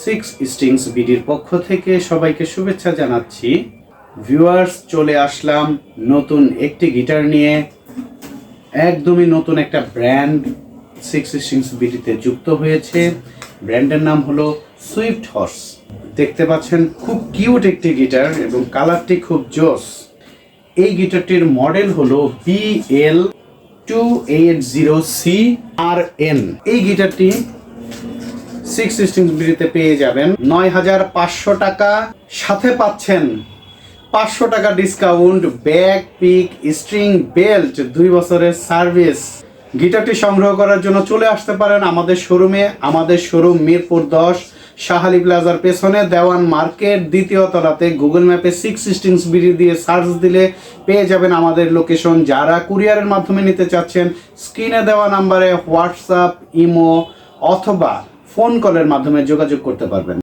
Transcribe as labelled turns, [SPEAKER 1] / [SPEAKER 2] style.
[SPEAKER 1] Six strings বিডির পক্ষ থেকে সবাইকে শুভেচ্ছা জানাচ্ছি। ভিউয়ার্স, চলে আসলাম নতুন একটি গিটার নিয়ে। একদমই নতুন একটা ব্র্যান্ড সিক্স স্ট্রিংস বিডিতে যুক্ত হয়েছে। ব্র্যান্ডের নাম হলো সুইফট হর্স। দেখতে পাচ্ছেন খুব কিউট একটি গিটার এবং কালারটি খুব জোস। এই গিটারটির মডেল হলো BL280CRN। এই গিটারটি সিক্স স্ট্রিংস বিডিতে পেয়ে যাবেন ৯,৫০০ টাকা। সাথে পাচ্ছেন ৫০০ টাকা discount, bag, pick, string, belt, ২ বছরের সার্ভিস। গিটারটি সংগ্রহ করার জন্য চলে আসতে পারেন আমাদের শোরুমে। আমাদের শোরুম মিরপুর ১০, শাহালি প্লাজার পেছনে, দেওয়ান মার্কেট, দ্বিতীয় তলাতে। গুগল ম্যাপে সিক্স স্ট্রিংস বিডি দিয়ে সার্চ দিলে পেয়ে যাবেন আমাদের লোকেশন। যারা কুরিয়ারের মাধ্যমে নিতে চাচ্ছেন, স্ক্রিনে দেওয়া নাম্বারে হোয়াটসঅ্যাপ, ইমো অথবা ফোন কলের মাধ্যমে যোগাযোগ করতে পারবেন।